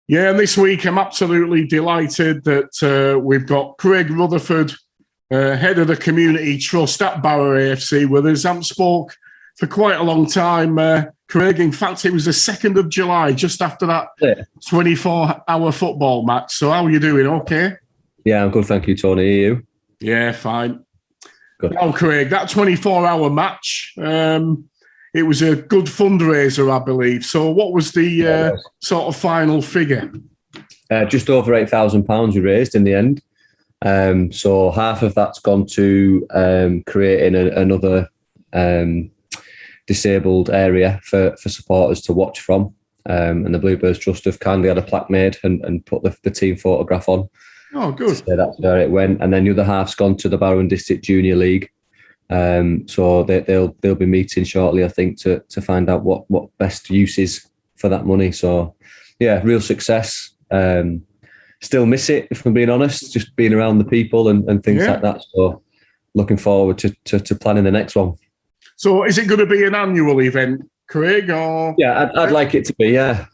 Yeah, and this week I'm absolutely delighted that we've got Craig Rutherford, head of the Community Trust at Barrow AFC with us. I haven't spoke for quite a long time, Craig. In fact, it was the 2nd of July, just after that 24-hour football match. So how are you doing? Okay? Yeah, I'm good, thank you, Tony. Are you? Yeah, fine. Good. Now, Craig, that 24-hour match, it was a good fundraiser, I believe. So what was the sort of final figure? Just over £8,000 we raised in the end. So half of that's gone to creating another disabled area for supporters to watch from. And the Bluebirds Trust have kindly had a plaque made and put the team photograph on. Oh, good. So that's where it went. And then the other half's gone to the Barrow and District Junior League. So they'll be meeting shortly, I think, to find out what best use is for that money. So yeah, real success. Still miss it, if I'm being honest, just being around the people and things like that. So looking forward to planning the next one. So is it going to be an annual event, Craig? Or yeah, I'd like it to be. Yeah,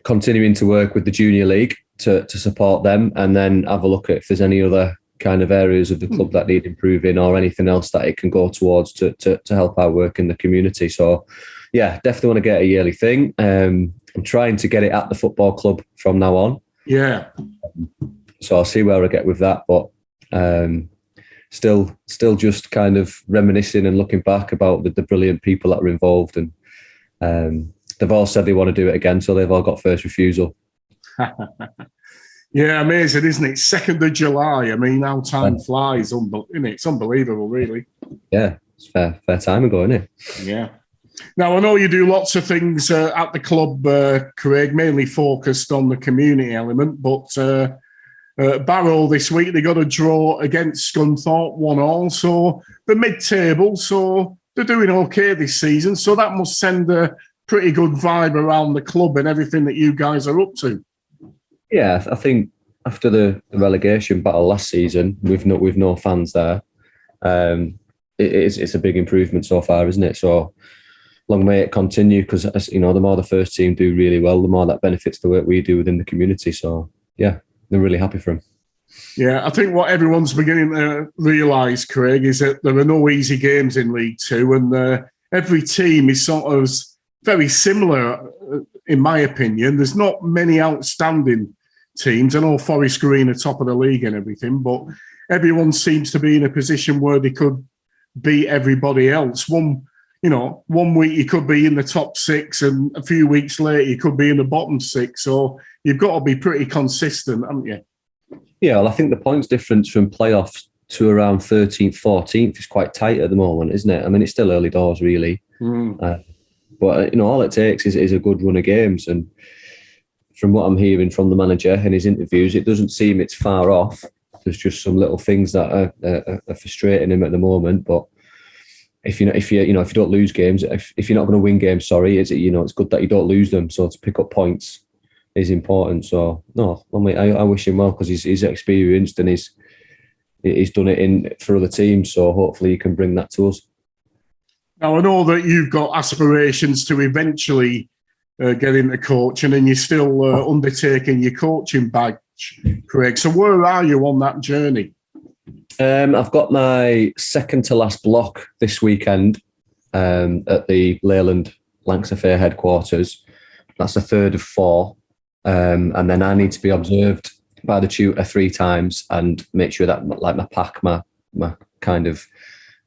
continuing to work with the Junior League to support them, and then have a look at if there's any other kind of areas of the club that need improving or anything else that it can go towards to help our work in the community. So yeah, definitely want to get a yearly thing. I'm trying to get it at the football club from now on. Yeah. So I'll see where I get with that, but still just kind of reminiscing and looking back about the brilliant people that were involved, and they've all said they want to do it again, so they've all got first refusal. Yeah, amazing, isn't it? 2nd of July. I mean, how time flies. It's unbelievable, really. Yeah, it's fair time ago, isn't it? Yeah. Now, I know you do lots of things at the club, Craig, mainly focused on the community element, but Barrow this week, they got a draw against Scunthorpe, 1-1. So they're mid-table, so they're doing okay this season. So that must send a pretty good vibe around the club and everything that you guys are up to. Yeah, I think after the relegation battle last season, with no fans there, it's a big improvement so far, isn't it? So long may it continue, because the more the first team do really well, the more that benefits the work we do within the community. So yeah, they're really happy for him. Yeah, I think what everyone's beginning to realise, Craig, is that there are no easy games in League Two, and every team is sort of very similar, in my opinion. There's not many outstanding teams. I know Forest Green are top of the league and everything, but everyone seems to be in a position where they could beat everybody else. One week you could be in the top 6, and a few weeks later you could be in the bottom 6. So you've got to be pretty consistent, haven't you? Yeah, well, I think the points difference from playoffs to around 13th, 14th is quite tight at the moment, isn't it? I mean, it's still early doors, really. But all it takes is a good run of games. And from what I'm hearing from the manager in his interviews, it doesn't seem it's far off. There's just some little things that are frustrating him at the moment. But if you don't lose games, if you're not going to win games, it's good that you don't lose them. So to pick up points is important. So no, I wish him well, because he's experienced and he's done it for other teams. So hopefully he can bring that to us. Now, I know that you've got aspirations to eventually get into coaching, and you're still undertaking your coaching badge, Craig. So where are you on that journey? I've got my second to last block this weekend at the Leyland Lancaster Fair headquarters. That's the 3rd of 4. And then I need to be observed by the tutor 3 times and make sure that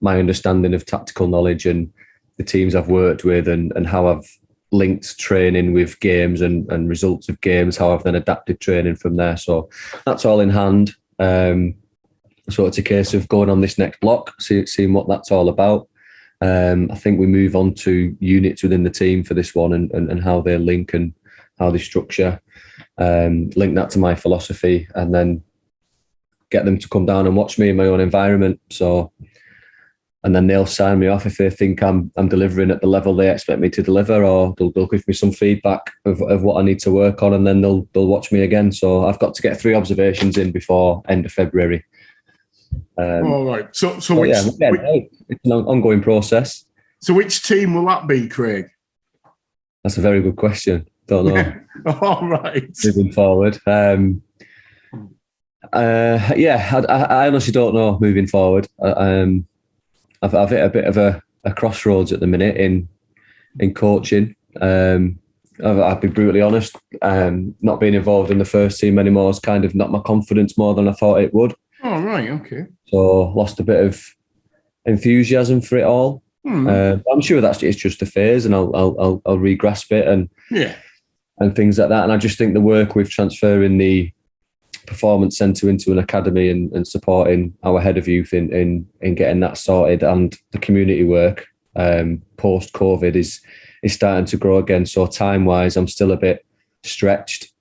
my understanding of tactical knowledge and the teams I've worked with and how I've linked training with games and results of games, how I've then adapted training from there. So that's all in hand. So it's a case of going on this next block, seeing what that's all about. I think we move on to units within the team for this one and how they link and how they structure. Link that to my philosophy, and then get them to come down and watch me in my own environment. So, and then they'll sign me off if they think I'm delivering at the level they expect me to deliver, or they'll give me some feedback of what I need to work on, and then they'll watch me again. So I've got to get 3 observations in before end of February. All right. So it's an ongoing process. So which team will that be, Craig? That's a very good question. Don't know. All right. Moving forward. I honestly don't know moving forward. I've hit a bit of a crossroads at the minute in coaching. I've been brutally honest. Not being involved in the first team anymore has kind of knocked my confidence more than I thought it would. Oh, right, okay. So lost a bit of enthusiasm for it all. I'm sure it's just a phase, and I'll re-grasp it and things like that. And I just think the work with transferring the performance centre into an academy and supporting our head of youth in getting that sorted, and the community work post COVID is starting to grow again. So time wise, I'm still a bit stretched.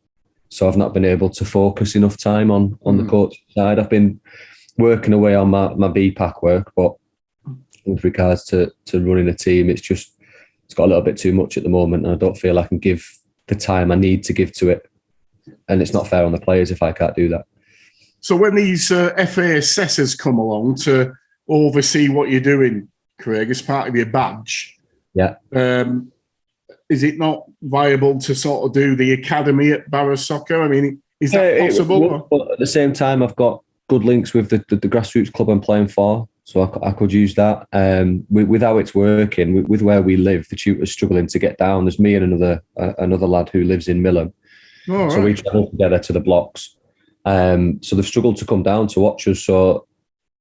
So I've not been able to focus enough time on the coaching side. I've been working away on my BPAC work, but with regards to running a team, it's got a little bit too much at the moment, and I don't feel I can give the time I need to give to it. And it's not fair on the players if I can't do that. So when these FA assessors come along to oversee what you're doing, Craig, as part of your badge, is it not viable to sort of do the academy at Barrow Soccer? I mean, is that possible? But at the same time, I've got good links with the grassroots club I'm playing for, so I could use that. With how it's working, with where we live, the tutor's struggling to get down. There's me and another lad who lives in Millham. Oh, so we travel together to the blocks. So they've struggled to come down to watch us. So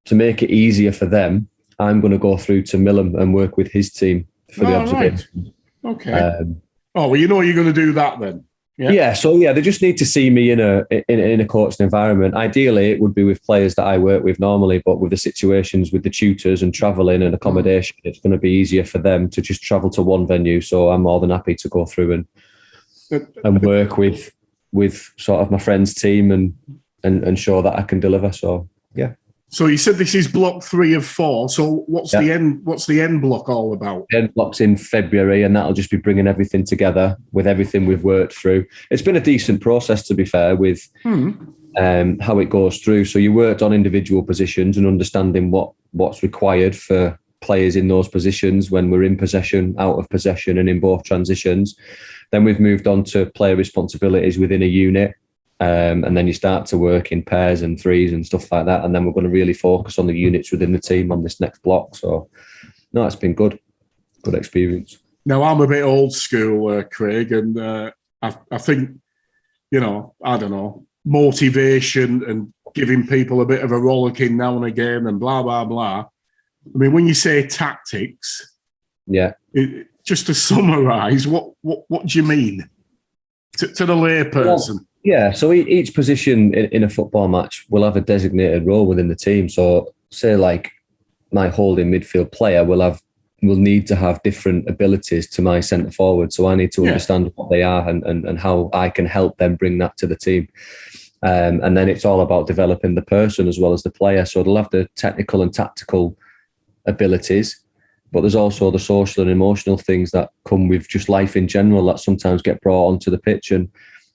to make it easier for them, I'm going to go through to Millham and work with his team for the observation. Right. Okay. Well, you know you're going to do that then. Yeah. So they just need to see me in a coaching environment. Ideally, it would be with players that I work with normally, but with the situations with the tutors and travelling and accommodation, it's going to be easier for them to just travel to one venue. So I'm more than happy to go through and work with sort of my friend's team and show that I can deliver. So yeah. So you said this is block 3 of 4. So what's the end block all about? The end block's in February, and that'll just be bringing everything together with everything we've worked through. It's been a decent process, to be fair, with how it goes through. So you worked on individual positions and understanding what's required for players in those positions when we're in possession, out of possession, and in both transitions. Then we've moved on to player responsibilities within a unit. And then you start to work in pairs and threes and stuff like that. And then we're going to really focus on the units within the team on this next block. So, no, it's been good experience. Now, I'm a bit old school, Craig, and I think, I don't know, motivation and giving people a bit of a rollicking now and again and blah, blah, blah. I mean, when you say tactics, just to summarise, what do you mean to the layperson? Yeah, so each position in a football match will have a designated role within the team. So say like my holding midfield player will need to have different abilities to my centre forward. So I need to understand what they are and how I can help them bring that to the team. And then it's all about developing the person as well as the player. So they'll have the technical and tactical abilities, but there's also the social and emotional things that come with just life in general that sometimes get brought onto the pitch. And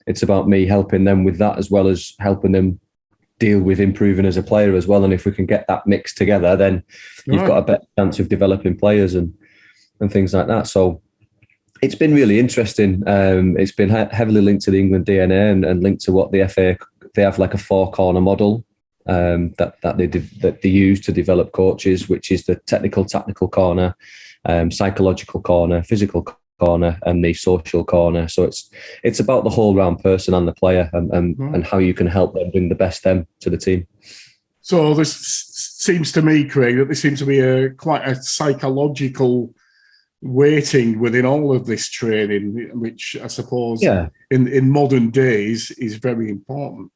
it's about me helping them with that as well as helping them deal with improving as a player as well. And if we can get that mixed together, then you've got a better chance of developing players and things like that. So it's been really interesting. It's been heavily linked to the England DNA and linked to what the FA, they have like a 4-corner model that they use to develop coaches, which is the tactical corner, psychological corner, physical corner, and the social corner. So it's about the whole round person and the player and how you can help them bring the best them to the team. So this seems to me, Craig, that there seems to be quite a psychological weighting within all of this training, which I suppose in modern days is very important.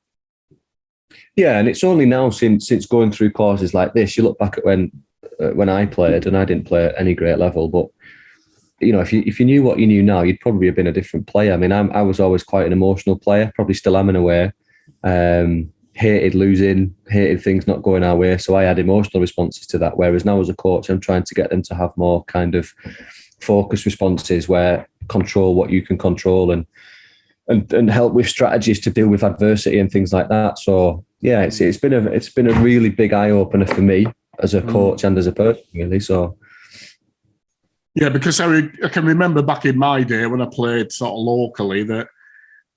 Yeah, and it's only now since going through courses like this, you look back at when I played, and I didn't play at any great level, but if you knew what you knew now, you'd probably have been a different player. I mean, I was always quite an emotional player, probably still am in a way. Hated losing, hated things not going our way. So I had emotional responses to that. Whereas now as a coach, I'm trying to get them to have more kind of focused responses where control what you can control and help with strategies to deal with adversity and things like that. So yeah, it's been a really big eye opener for me as a coach and as a person, really. So. Yeah, because I can remember back in my day when I played sort of locally that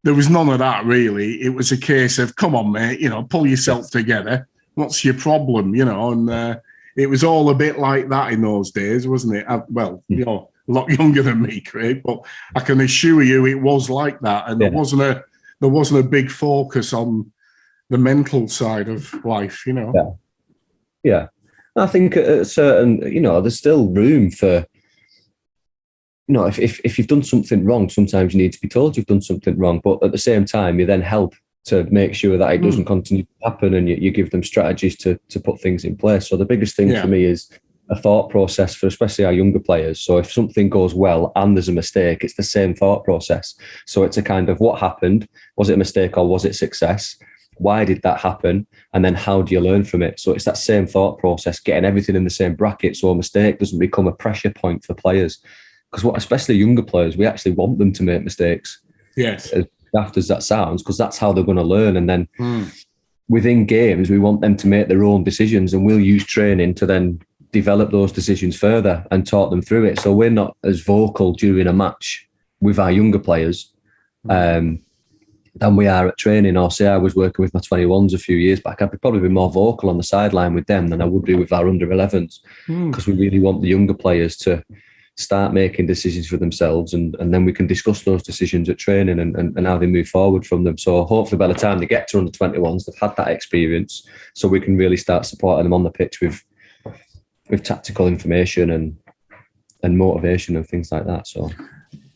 there was none of that really. It was a case of, come on, mate, pull yourself together. What's your problem, And it was all a bit like that in those days, wasn't it? You're a lot younger than me, Craig, but I can assure you it was like that, and there wasn't a big focus on the mental side of life, Yeah. I think at a certain, there's still room for. If you've done something wrong, sometimes you need to be told you've done something wrong. But at the same time, you then help to make sure that it doesn't continue to happen, and you give them strategies to put things in place. So the biggest thing for me is a thought process for especially our younger players. So if something goes well and there's a mistake, it's the same thought process. So it's a kind of what happened? Was it a mistake or was it success? Why did that happen? And then how do you learn from it? So it's that same thought process, getting everything in the same bracket so a mistake doesn't become a pressure point for players. Because especially younger players, we actually want them to make mistakes. Yes. As daft as that sounds, because that's how they're going to learn. And then within games, we want them to make their own decisions, and we'll use training to then develop those decisions further and talk them through it. So we're not as vocal during a match with our younger players than we are at training. Or say I was working with my 21s a few years back, I'd probably be more vocal on the sideline with them than I would be with our under 11s, because we really want the younger players to start making decisions for themselves, and then we can discuss those decisions at training and how they move forward from them. So hopefully by the time they get to under 21s, they've had that experience, so we can really start supporting them on the pitch with tactical information and motivation and things like that. So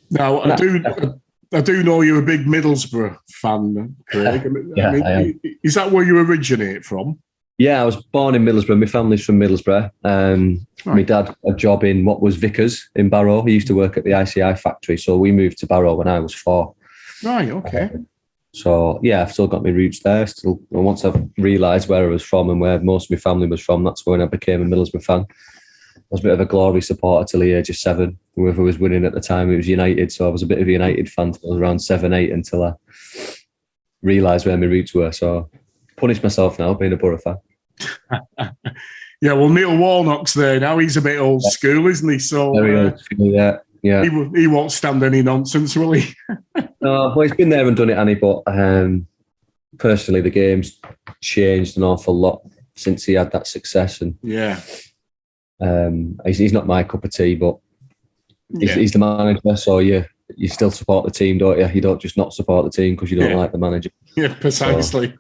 now I do know you're a big Middlesbrough fan, Craig. I am. Is that where you originate from? Yeah, I was born in Middlesbrough. My family's from Middlesbrough. My dad had a job in what was Vickers in Barrow. He used to work at the ICI factory. So we moved to Barrow when I was 4. Right, okay. So, yeah, I've still got my roots there. And once I've realised where I was from and where most of my family was from, that's when I became a Middlesbrough fan. I was a bit of a Glory supporter till the age of 7. Whoever was winning at the time, it was United. So I was a bit of a United fan till I was around 7, 8 until I realised where my roots were. So punish myself now being a Borough fan. Yeah, well, Neil Warnock's there now. He's a bit old school, isn't he? So yeah. He won't stand any nonsense, will he? No, well, he's been there and done it, Annie. But personally, the game's changed an awful lot since he had that success. And he's not my cup of tea, but he's the manager. So you still support the team, don't you? You don't just not support the team because you don't like the manager. Yeah, precisely.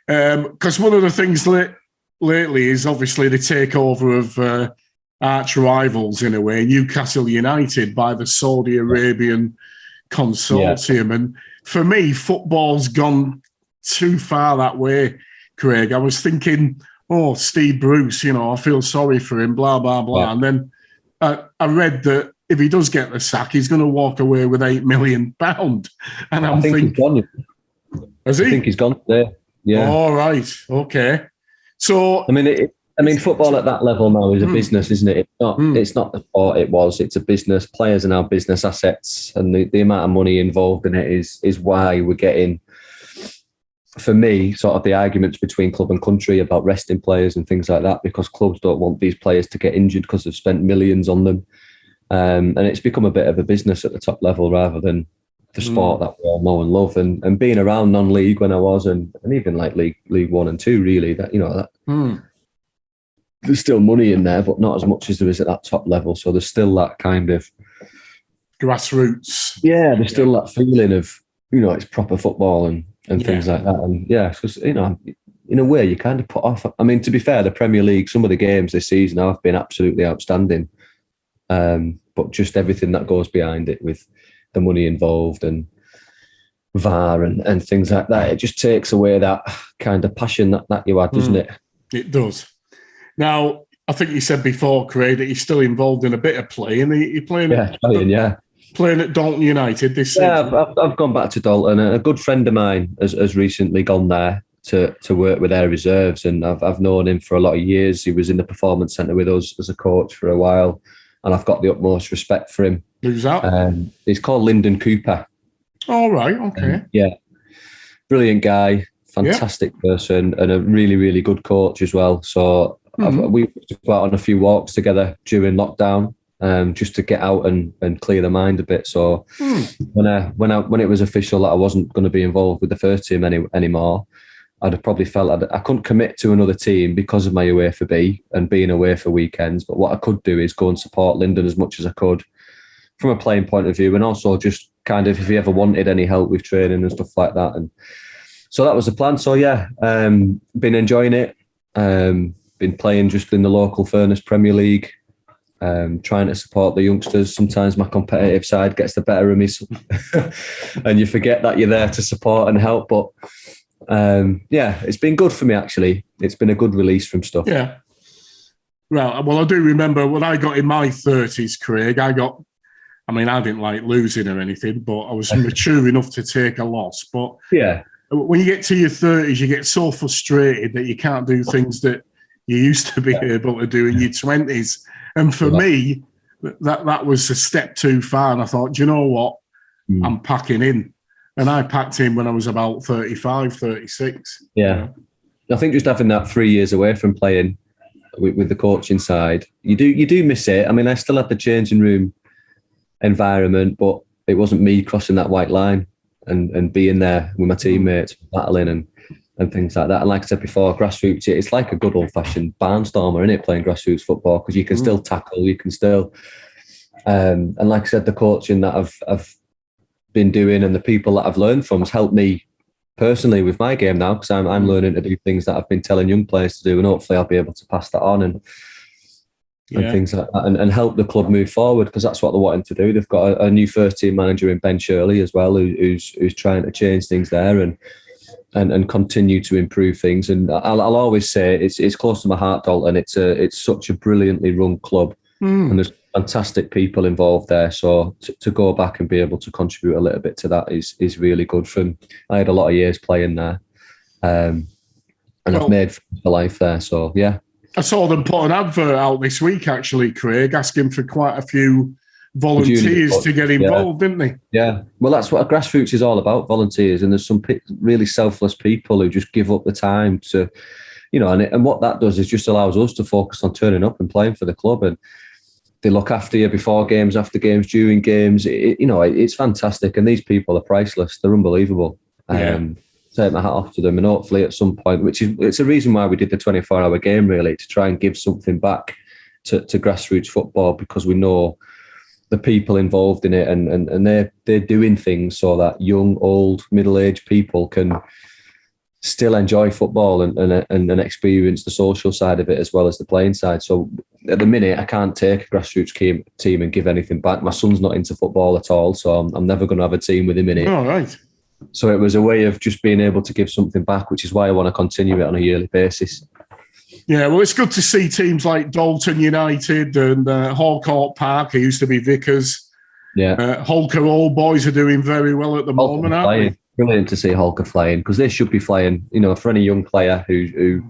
Because one of the things lately is obviously the takeover of arch rivals in a way, Newcastle United by the Saudi Arabian consortium. And for me, football's gone too far that way, Craig. I was thinking, Steve Bruce, I feel sorry for him, blah, blah, blah. Yeah. And then I read that if he does get the sack, he's going to walk away with £8 million. And I'm thinking, he's gone. Has he? I think he's gone there. Yeah. All right. Okay. So I mean, football at that level now is a business, isn't it? It's not the sport it was. It's a business. Players are now business assets, and the amount of money involved in it is why we're getting, for me, sort of the arguments between club and country about resting players and things like that, because clubs don't want these players to get injured because they've spent millions on them, and it's become a bit of a business at the top level rather than the sport that we all know and love. And being around non-league when I was, and even like League 1 and 2, really, that there's still money in there, but not as much as there is at that top level. So there's still that kind of grassroots. Yeah, there's still that feeling of, it's proper football and things like that. And because, in a way, you kind of put off. I mean, to be fair, the Premier League, some of the games this season have been absolutely outstanding. But just everything that goes behind it with the money involved and VAR and things like that, it just takes away that kind of passion that you had, doesn't it? It does. Now, I think you said before, Craig, that you're still involved in a bit of play, and you're playing. Playing at Dalton United this season. Yeah, I've gone back to Dalton. A good friend of mine has recently gone there to work with their reserves, and I've known him for a lot of years. He was in the performance centre with us as a coach for a while, and I've got the utmost respect for him. Who's that? He's called Lyndon Cooper. All right, okay. Brilliant guy, fantastic person, and a really, really good coach as well. So we used to go out on a few walks together during lockdown. just to get out and clear the mind a bit. So when it was official that I wasn't going to be involved with the first team anymore, I'd have probably felt I couldn't commit to another team because of my away for B and being away for weekends. But what I could do is go and support Lyndon as much as I could from a playing point of view, and also just kind of if he ever wanted any help with training and stuff like that. And so that was the plan. So yeah, been enjoying it. Been playing just in the local Furness Premier League, trying to support the youngsters. Sometimes my competitive side gets the better of me, and you forget that you're there to support and help. But yeah, it's been good for me, actually. It's been a good release from stuff. Yeah. Well, I do remember when I got in my 30s, Craig, I didn't like losing or anything, but I was mature enough to take a loss. But yeah, when you get to your 30s, you get so frustrated that you can't do things that you used to be able to do in your 20s. And for me, that was a step too far. And I thought, do you know what? I'm packing in. And I packed in when I was about 35, 36. Yeah. I think just having that 3 years away from playing with the coaching side, you do miss it. I mean, I still had the changing room environment, but it wasn't me crossing that white line and being there with my teammates, battling and things like that. And like I said before, grassroots, it's like a good old-fashioned barnstormer, isn't it, playing grassroots football, because you can still tackle, you can still... and like I said, the coaching that I've been doing and the people that I've learned from has helped me personally with my game now, because I'm learning to do things that I've been telling young players to do, and hopefully I'll be able to pass that on and things like that, and help the club move forward, because that's what they're wanting to do. They've got a new first team manager in Ben Shirley as well, who's trying to change things there and continue to improve things. And I'll always say it's close to my heart, Dalton. It's such a brilliantly run club, and there's fantastic people involved there. So to go back and be able to contribute a little bit to that is really good. I had a lot of years playing there, and I've made friends for life there. So yeah. I saw them put an advert out this week, actually, Craig, asking for quite a few volunteers to get involved, didn't they? Yeah. Well, that's what grassroots is all about, volunteers. And there's some really selfless people who just give up the time to, and what that does is just allows us to focus on turning up and playing for the club. And they look after you before games, after games, during games. It's fantastic. And these people are priceless. They're unbelievable. Take my hat off to them, and hopefully at some point, it's a reason why we did the 24-hour game, really, to try and give something back to grassroots football, because we know the people involved in it, and they're doing things so that young, old, middle-aged people can still enjoy football and experience the social side of it as well as the playing side. So at the minute, I can't take a grassroots team and give anything back. My son's not into football at all, so I'm never going to have a team with him in it. Oh, right. So it was a way of just being able to give something back, which is why I want to continue it on a yearly basis. Yeah, well, it's good to see teams like Dalton United and Hawcoat Park, who used to be Vickers. Yeah. Holker Old Boys are doing very well at the moment, aren't they? Brilliant to see Holker flying, because they should be flying, for any young player who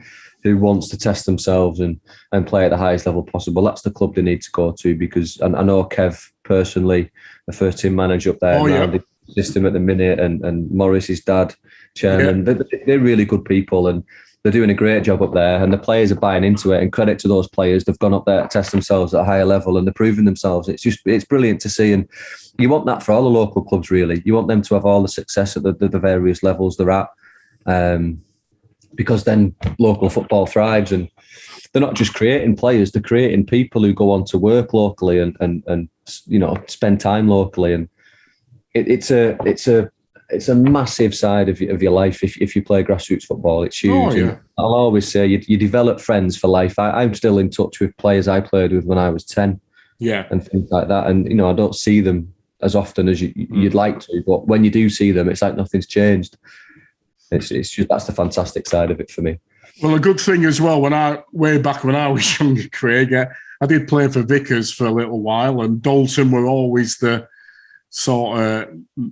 wants to test themselves and play at the highest level possible. That's the club they need to go to, because I know Kev personally, the first team manager up there, system at the minute, and Morris, his dad, chairman. They're really good people, and they're doing a great job up there, and the players are buying into it, and credit to those players. They've gone up there to test themselves at a higher level, and they're proving themselves. It's brilliant to see, and you want that for all the local clubs, really. You want them to have all the success at the various levels they're at, because then local football thrives, and they're not just creating players, they're creating people who go on to work locally and spend time locally. And it's a massive side of your life if you play grassroots football. It's huge. I'll always say you develop friends for life. I'm still in touch with players I played with when I was 10, and things like that. And I don't see them as often as you'd like to, but when you do see them, it's like nothing's changed. It's just, that's the fantastic side of it for me. Well, a good thing as well, way back when I was younger, Craig, I did play for Vickers for a little while, and Dalton were always the sort of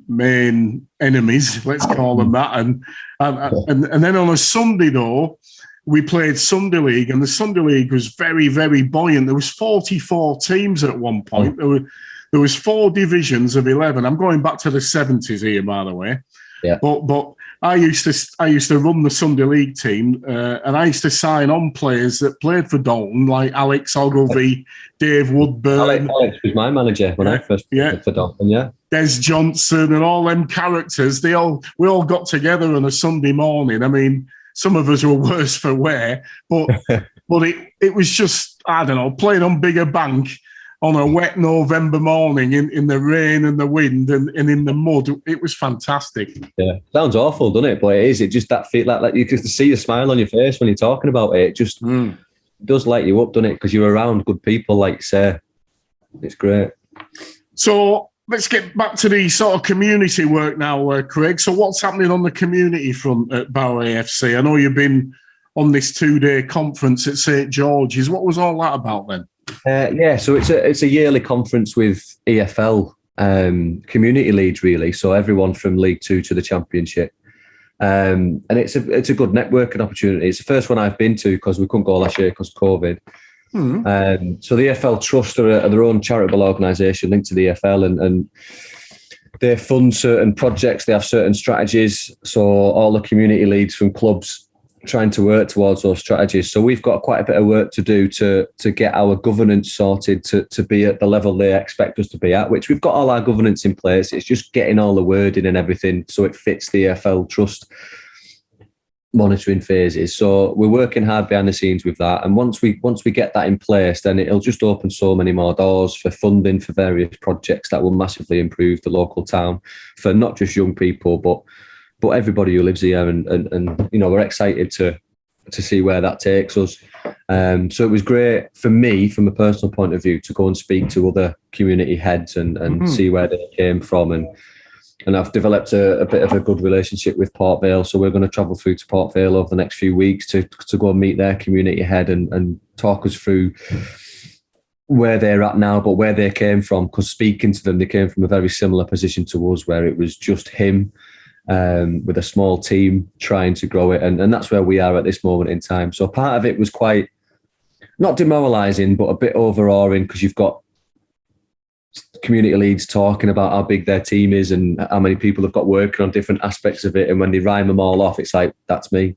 main enemies, let's call them that. And then on a Sunday, though, we played Sunday League, and the Sunday League was very, very buoyant. There was 44 teams at one point. There was 4 divisions of 11. I'm going back to the 70s here, by the way. Yeah. But I used to run the Sunday League team, and I used to sign on players that played for Dalton, like Alex Ogilvie, Dave Woodburn. Alex was my manager when I first played for Dalton. Yeah. Des Johnson and all them characters. We all got together on a Sunday morning. I mean, some of us were worse for wear, but it was just, I don't know, playing on Bigger Bank on a wet November morning in the rain and the wind and in the mud. It was fantastic. Yeah, sounds awful, doesn't it? But it is. It just that feel like you can see the smile on your face when you're talking about it. It just does light you up, doesn't it? Because you're around good people, like you say. It's great. So let's get back to the sort of community work now, Craig. So what's happening on the community front at Barrow AFC? I know you've been on this 2-day conference at St George's. What was all that about then? So it's a yearly conference with EFL community leads, really. So everyone from League 2 to the Championship, and it's a good networking opportunity. It's the first one I've been to because we couldn't go last year because of COVID. So the EFL Trust are their own charitable organisation linked to the EFL, and they fund certain projects. They have certain strategies. So all the community leads from clubs trying to work towards those strategies. So we've got quite a bit of work to do to get our governance sorted to be at the level they expect us to be at, which we've got all our governance in place. It's just getting all the wording and everything so it fits the EFL Trust monitoring phases. So we're working hard behind the scenes with that. And once we get that in place, then it'll just open so many more doors for funding for various projects that will massively improve the local town for not just young people, but everybody who lives here, and we're excited to see where that takes us. So it was great for me, from a personal point of view, to go and speak to other community heads and see where they came from. And I've developed a bit of a good relationship with Port Vale. So we're going to travel through to Port Vale over the next few weeks to go and meet their community head and talk us through where they're at now, but where they came from. Because speaking to them, they came from a very similar position to us, where it was just him, with a small team trying to grow it. And that's where we are at this moment in time. So part of it was quite, not demoralising, but a bit overawing, because you've got community leads talking about how big their team is and how many people have got working on different aspects of it. And when they rhyme them all off, it's like, that's me.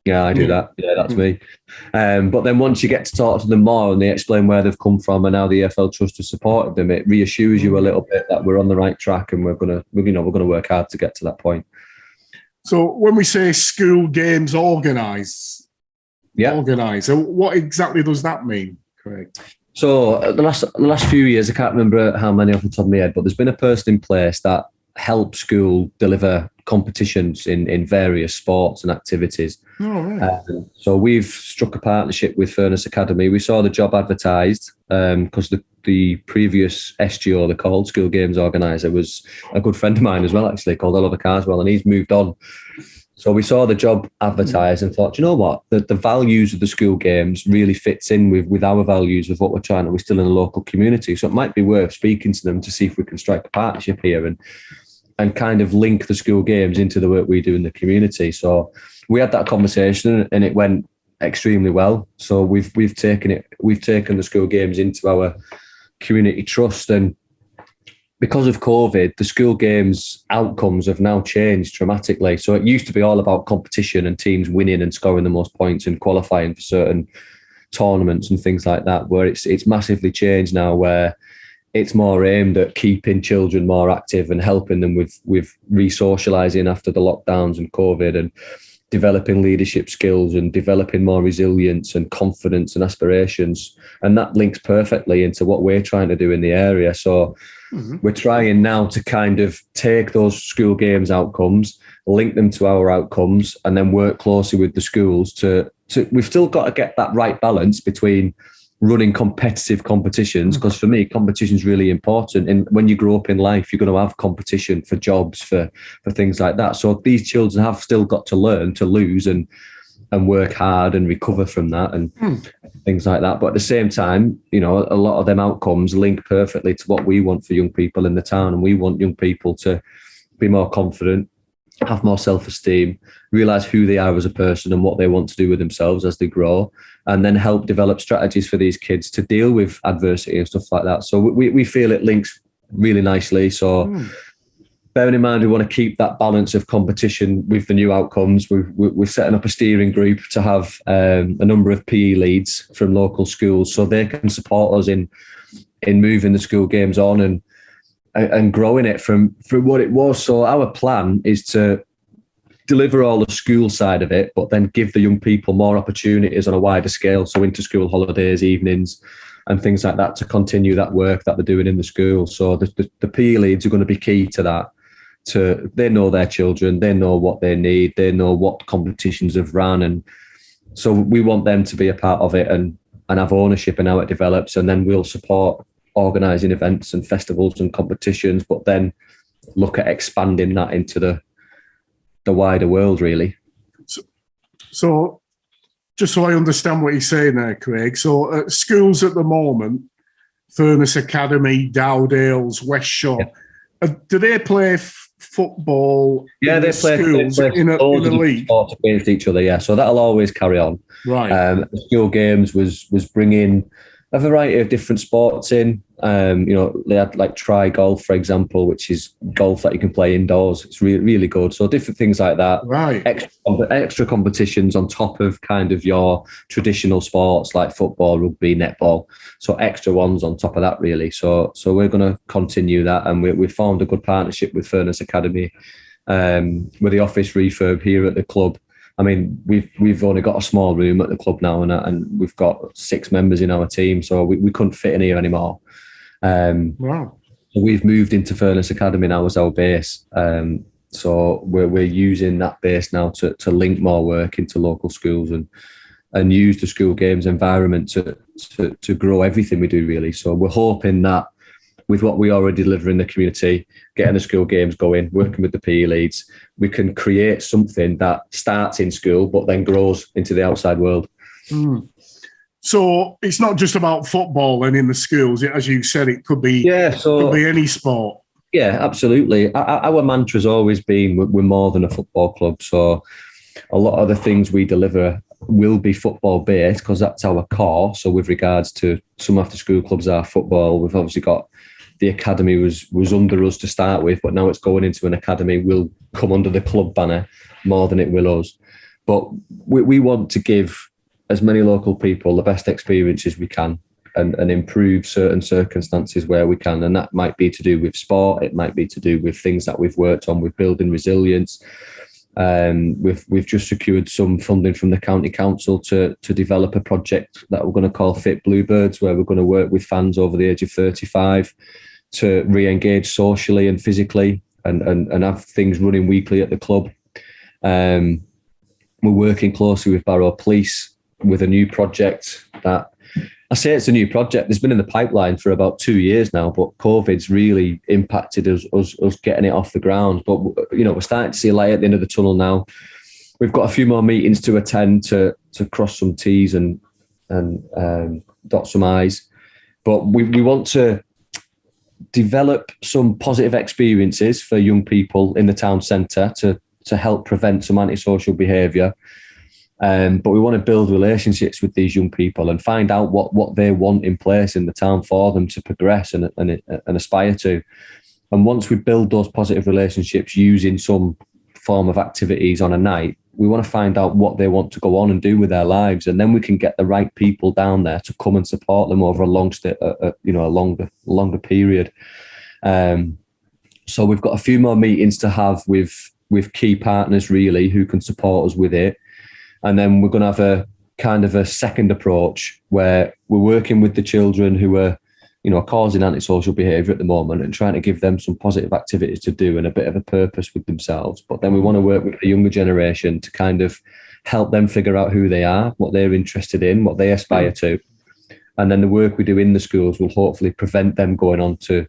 Yeah, I do that. Yeah, that's me. But then once you get to talk to them more and they explain where they've come from and how the EFL Trust has supported them, it reassures you a little bit that we're on the right track and we're gonna work hard to get to that point. So when we say school games organised, what exactly does that mean, Craig? So the last few years, I can't remember how many off the top of my head, but there's been a person in place that helps school deliver competitions in various sports and activities. Oh, right. So we've struck a partnership with Furness Academy. We saw the job advertised because the previous SGO, the called School Games Organiser, was a good friend of mine as well, actually, called Oliver Carswell, and he's moved on. So we saw the job advertised and thought, you know what, the values of the school games really fits in with our values of what we're trying to. We're still in a local community, so it might be worth speaking to them to see if we can strike a partnership here and kind of link the school games into the work we do in the community. So we had that conversation and it went extremely well. So we've taken the school games into our community trust, and because of COVID, the school games outcomes have now changed dramatically. So it used to be all about competition and teams winning and scoring the most points and qualifying for certain tournaments and things like that, where it's massively changed now, where it's more aimed at keeping children more active and helping them with re-socialising after the lockdowns and COVID, and developing leadership skills and developing more resilience and confidence and aspirations. And that links perfectly into what we're trying to do in the area. So we're trying now to kind of take those school games outcomes, link them to our outcomes, and then work closely with the schools to we've still got to get that right balance between running competitive competitions, because for me, competition is really important. And when you grow up in life, you're going to have competition for jobs, for things like that. So these children have still got to learn to lose and work hard and recover from that and things like that. But at the same time, you know, a lot of them outcomes link perfectly to what we want for young people in the town. And we want young people to be more confident, have more self-esteem, realise who they are as a person and what they want to do with themselves as they grow, and then help develop strategies for these kids to deal with adversity and stuff like that. So we feel it links really nicely. So bearing in mind we want to keep that balance of competition with the new outcomes, we're setting up a steering group to have a number of PE leads from local schools so they can support us in moving the school games on and growing it from what it was. So our plan is to deliver all the school side of it, but then give the young people more opportunities on a wider scale. So inter-school holidays, evenings, and things like that to continue that work that they're doing in the school. So the PE leads are going to be key to that. They know their children, they know what they need, they know what competitions have run. And so we want them to be a part of it and have ownership in how it develops. And then we'll support organising events and festivals and competitions, but then look at expanding that into the wider world, really. So just so I understand what you're saying there, Craig, so at schools at the moment, Furness Academy, Dowdales, West Shore, do they play football? Yeah, they play in a league sports against each other. Yeah, so that'll always carry on. Right. The school games was bringing a variety of different sports in. They had like try golf, for example, which is golf that you can play indoors. It's really, really good. So different things like that. Right. Extra competitions on top of kind of your traditional sports like football, rugby, netball. So extra ones on top of that, really. So we're going to continue that, and we formed a good partnership with Furness Academy, with the office refurb here at the club. I mean, we've only got a small room at the club now, and we've got 6 members in our team, so we couldn't fit in here anymore. Wow. So we've moved into Furness Academy now as our base. So we're using that base now to link more work into local schools and use the school games environment to grow everything we do, really. So we're hoping that with what we already deliver in the community, getting the school games going, working with the PE leads, we can create something that starts in school but then grows into the outside world. Mm. So it's not just about football and in the schools. As you said, it could be any sport. Yeah, absolutely. Our mantra's always been we're more than a football club. So a lot of the things we deliver will be football based because that's our core. So with regards to some after school clubs are football, we've obviously got the academy was under us to start with, but now it's going into an academy will come under the club banner more than it will us. But we want to give as many local people the best experiences we can and improve certain circumstances where we can. And that might be to do with sport. It might be to do with things that we've worked on with building resilience. We've just secured some funding from the county council to develop a project that we're going to call Fit Bluebirds, where we're going to work with fans over the age of 35 to re-engage socially and physically and have things running weekly at the club. We're working closely with Barrow Police with a new project that, I say it's a new project, it's been in the pipeline for about 2 years now, but COVID's really impacted us getting it off the ground. But, we're starting to see a light at the end of the tunnel now. We've got a few more meetings to attend to cross some T's and dot some I's. But we want to develop some positive experiences for young people in the town centre to help prevent some antisocial behaviour. But we want to build relationships with these young people and find out what they want in place in the town for them to progress and aspire to. And once we build those positive relationships using some form of activities on a night, we want to find out what they want to go on and do with their lives. And then we can get the right people down there to come and support them over a longer period. So we've got a few more meetings to have with key partners, really, who can support us with it. And then we're going to have a kind of a second approach where we're working with the children who are, causing antisocial behaviour at the moment and trying to give them some positive activities to do and a bit of a purpose with themselves. But then we want to work with the younger generation to kind of help them figure out who they are, what they're interested in, what they aspire to. And then the work we do in the schools will hopefully prevent them going on to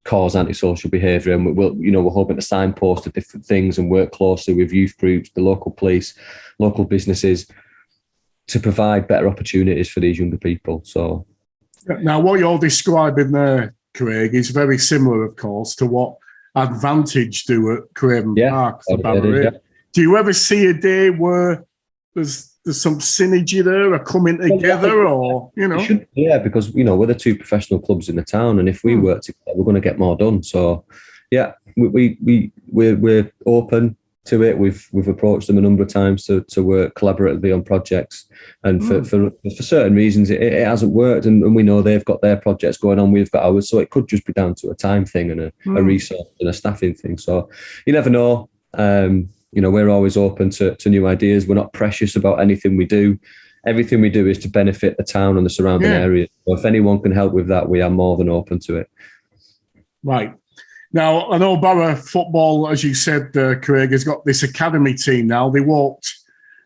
cause antisocial behaviour. And we're hoping to signpost to different things and work closely with youth groups, the local police, local businesses to provide better opportunities for these younger people. So now what you're describing there, Craig, is very similar, of course, to what Advantage do at Craven Park for Barrow. Yeah. Do you ever see a day where there's some synergy there or coming together Yeah, because, we're the two professional clubs in the town, and if we work together, we're going to get more done. So, Yeah, we're open to it. We've approached them a number of times to work collaboratively on projects, and for certain reasons it hasn't worked, and we know they've got their projects going on, we've got ours, so it could just be down to a time thing and a resource and a staffing thing. So you never know. We're always open to new ideas. We're not precious about anything we do. Everything we do is to benefit the town and the surrounding area. So if anyone can help with that, we are more than open to it. Right. Now, I know Barrow football, as you said, Craig, has got this academy team now. They walked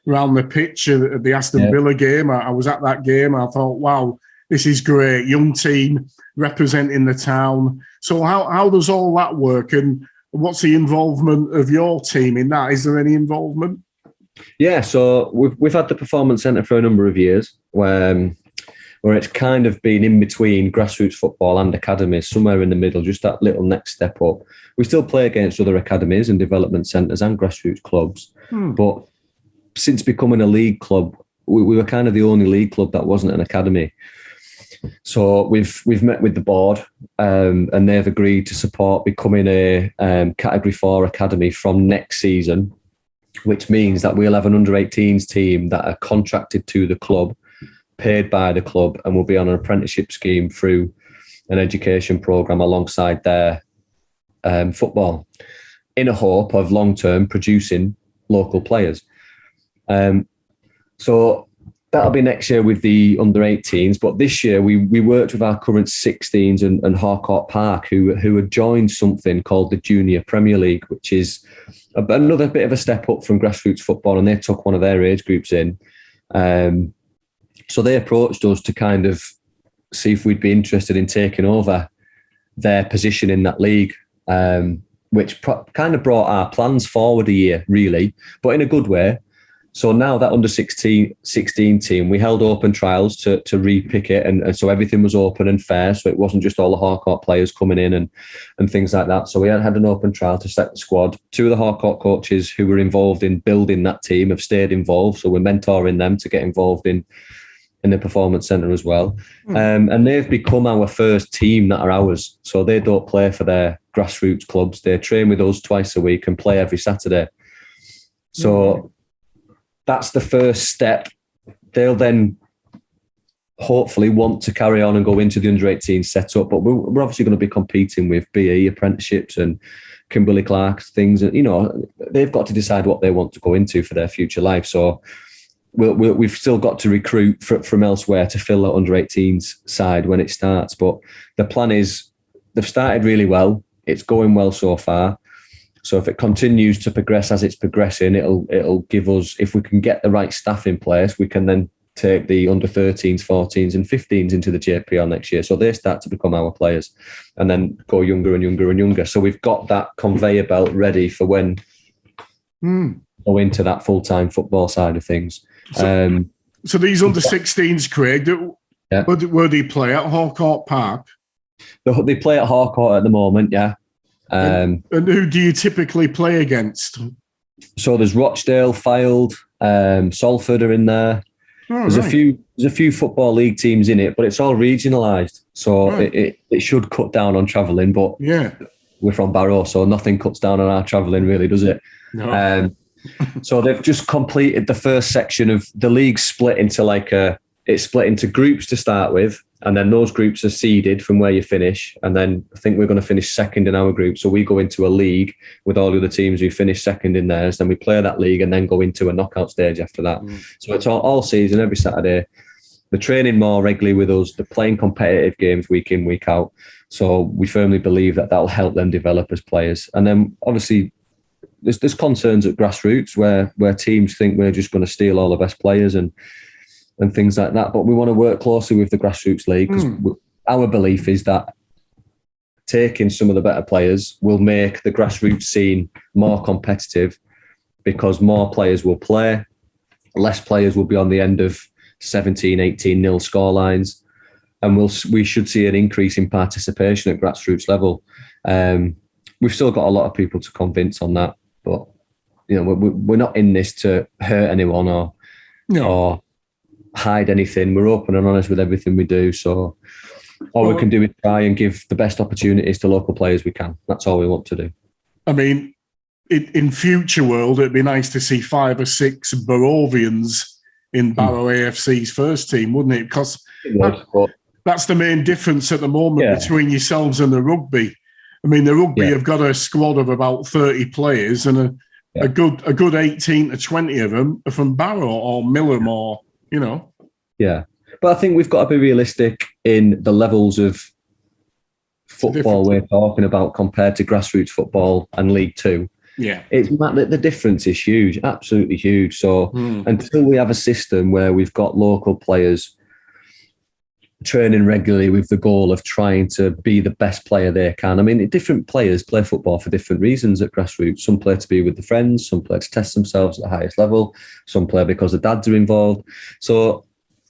around the pitch at the Aston Villa game. I was at that game. I thought, wow, this is great. Young team representing the town. So how does all that work? And what's the involvement of your team in that? Is there any involvement? Yeah, so we've had the Performance Centre for a number of years, where it's kind of been in between grassroots football and academies, somewhere in the middle, just that little next step up. We still play against other academies and development centres and grassroots clubs, but since becoming a league club, we were kind of the only league club that wasn't an academy. So we've met with the board, and they've agreed to support becoming a Category 4 academy from next season, which means that we'll have an under-18s team that are contracted to the club, paid by the club, and will be on an apprenticeship scheme through an education programme alongside their football, in a hope of long-term producing local players. So that'll be next year with the under-18s, but this year we worked with our current 16s and Hawcoat Park, who had joined something called the Junior Premier League, which is another bit of a step up from grassroots football, and they took one of their age groups in. So they approached us to kind of see if we'd be interested in taking over their position in that league, which kind of brought our plans forward a year, really, but in a good way. So now that under 16 team, we held open trials to re-pick it, and so everything was open and fair. So it wasn't just all the Hawcoat players coming in and things like that. So we had an open trial to set the squad. Two of the Hawcoat coaches who were involved in building that team have stayed involved. So we're mentoring them to get involved in the Performance Centre as well. And they've become our first team that are ours. So they don't play for their grassroots clubs. They train with us twice a week and play every Saturday. So that's the first step. They'll then hopefully want to carry on and go into the under-18 setup, but we're obviously going to be competing with BE apprenticeships and Kimberly Clark things. And, they've got to decide what they want to go into for their future life. So we've still got to recruit from elsewhere to fill that under-18s side when it starts. But the plan is they've started really well. It's going well so far. So if it continues to progress as it's progressing, it'll give us, if we can get the right staff in place, we can then take the under-13s, 14s and 15s into the JPL next year. So they start to become our players and then go younger and younger and younger. So we've got that conveyor belt ready for when we go into that full-time football side of things. So these under-16s, Craig, where do you play at Hawcoat Park? They play at Hawcoat at the moment, yeah. And who do you typically play against? So there's Rochdale, Fylde, Salford are in there. There's a few football league teams in it, but it's all regionalised. So it should cut down on travelling, but we're from Barrow, so nothing cuts down on our travelling really, does it? No. So they've just completed the first section of the league, split into it's split into groups to start with, and then those groups are seeded from where you finish. And then I think we're going to finish second in our group. So we go into a league with all the other teams who finish second in theirs. Then we play that league and then go into a knockout stage after that. So it's all season, every Saturday. They're training more regularly with us. They're playing competitive games week in, week out. So we firmly believe that that'll help them develop as players. And then obviously there's concerns at grassroots where teams think we're just going to steal all the best players and things like that. But we want to work closely with the grassroots league because our belief is that taking some of the better players will make the grassroots scene more competitive because more players will play, less players will be on the end of 17, 18 nil scorelines, and we should see an increase in participation at grassroots level. We've still got a lot of people to convince on that, but we're not in this to hurt anyone or hide anything. We're open and honest with everything we do. So All we can do is try and give the best opportunities to local players we can. That's all we want to do. I mean, in future world, it'd be nice to see 5 or 6 Barrovians in Barrow AFC's first team, wouldn't it? Because that's the main difference at the moment between yourselves and the rugby. I mean, the rugby have got a squad of about 30 players, and a good 18 to 20 of them are from Barrow or Millham or, you know. Yeah. But I think we've got to be realistic in the levels of football we're talking about compared to grassroots football and League Two. Yeah. The difference is huge, absolutely huge. So until we have a system where we've got local players training regularly with the goal of trying to be the best player they can. I mean, different players play football for different reasons at grassroots. Some play to be with the friends, some play to test themselves at the highest level, some play because the dads are involved. So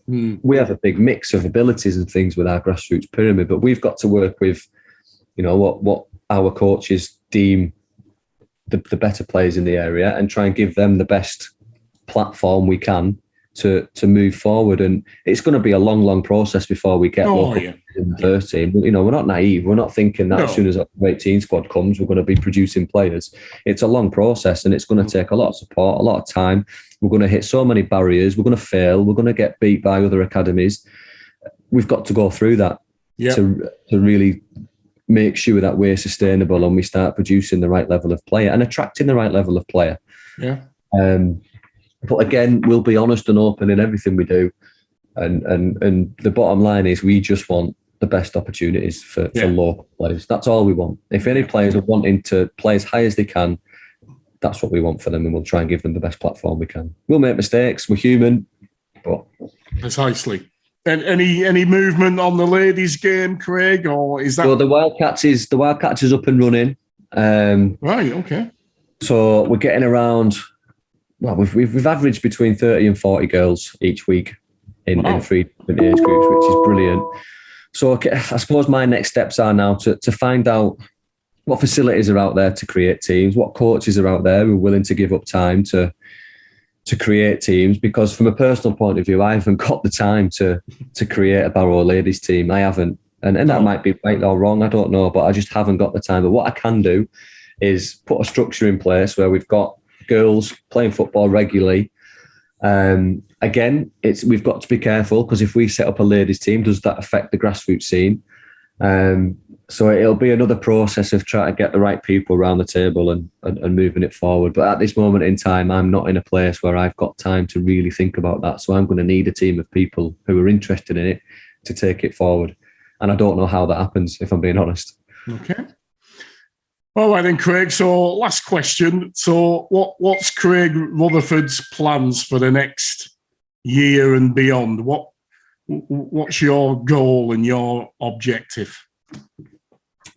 we have a big mix of abilities and things with our grassroots pyramid, but we've got to work with, you know, what our coaches deem the better players in the area and try and give them the best platform we can to move forward. And it's going to be a long process before we get local players in the first team. You know, we're not naive. We're not thinking that as soon as our 18 squad comes, we're going to be producing players. It's a long process and it's going to take a lot of support, a lot of time. We're going to hit so many barriers. We're going to fail. We're going to get beat by other academies. We've got to go through that to really make sure that we're sustainable and we start producing the right level of player and attracting the right level of player. Yeah. But again, we'll be honest and open in everything we do. And the bottom line is we just want the best opportunities for local players. That's all we want. If any players are wanting to play as high as they can, that's what we want for them, and we'll try and give them the best platform we can. We'll make mistakes. We're human. But precisely. And any movement on the ladies' game, Craig, or is that? So the Wildcats is up and running. Right. Okay. So we're getting around. Well, we've averaged between 30 and 40 girls each week in 3 different age groups, which is brilliant. So I suppose my next steps are now to find out what facilities are out there to create teams, what coaches are out there who are willing to give up time to create teams, because from a personal point of view, I haven't got the time to create a Barrow ladies team. I haven't. And that might be right or wrong, I don't know, but I just haven't got the time. But what I can do is put a structure in place where we've got girls playing football regularly. Again, we've got to be careful, because if we set up a ladies team, does that affect the grassroots scene? So it'll be another process of trying to get the right people around the table and moving it forward. But at this moment in time, I'm not in a place where I've got time to really think about that. So I'm going to need a team of people who are interested in it to take it forward. And I don't know how that happens, if I'm being honest. Okay. All right then, Craig. So last question. So what's Craig Rutherford's plans for the next year and beyond? What's your goal and your objective?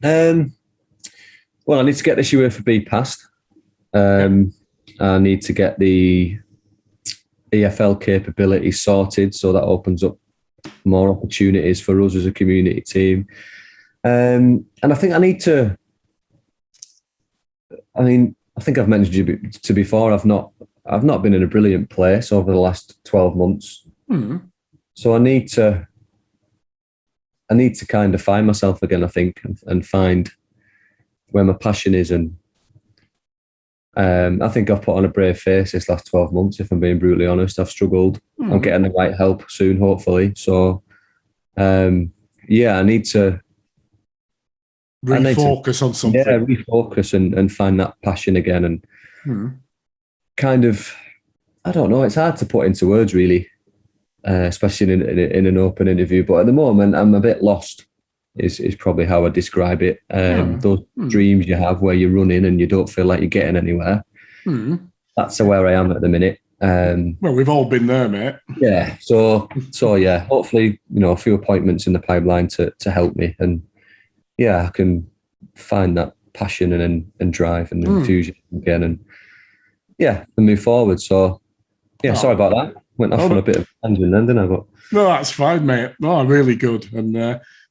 Well, I need to get this UFB passed. I need to get the EFL capability sorted, so that opens up more opportunities for us as a community team. And I think I need to. I think I've mentioned to before. I've not been in a brilliant place over the last 12 months. So I need to kind of find myself again, I think, and find where my passion is. And I think I've put on a brave face this last 12 months, if I'm being brutally honest. I've struggled. I'm getting the right help soon, hopefully. So, I need to refocus on something. Yeah, refocus and find that passion again. And kind of, I don't know, it's hard to put into words, really. Especially in an open interview, but at the moment I'm a bit lost. Is probably how I describe it. Those dreams you have where you're running and you don't feel like you're getting anywhere. That's where I am at the minute. Well, we've all been there, mate. Yeah. So yeah. Hopefully, a few appointments in the pipeline to help me, and I can find that passion and drive and enthusiasm again, and move forward. So sorry about that. Went off on a bit of a tangent then, didn't I? But no, that's fine, mate. No, really good. And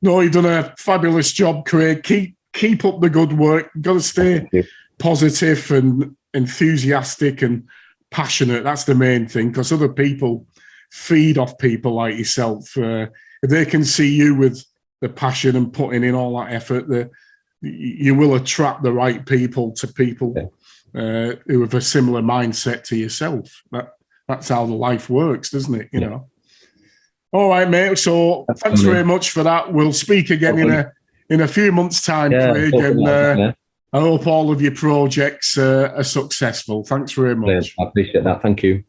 you've done a fabulous job, Craig. Keep up the good work. You've got to stay positive and enthusiastic and passionate. That's the main thing, because other people feed off people like yourself. If they can see you with the passion and putting in all that effort, you will attract the right people to people who have a similar mindset to yourself. That's how the life works, doesn't it? You know. All right, mate. So thanks very much for that. We'll speak again in a few months' time, Craig, and I hope all of your projects are successful. Thanks very much. I appreciate that. Thank you.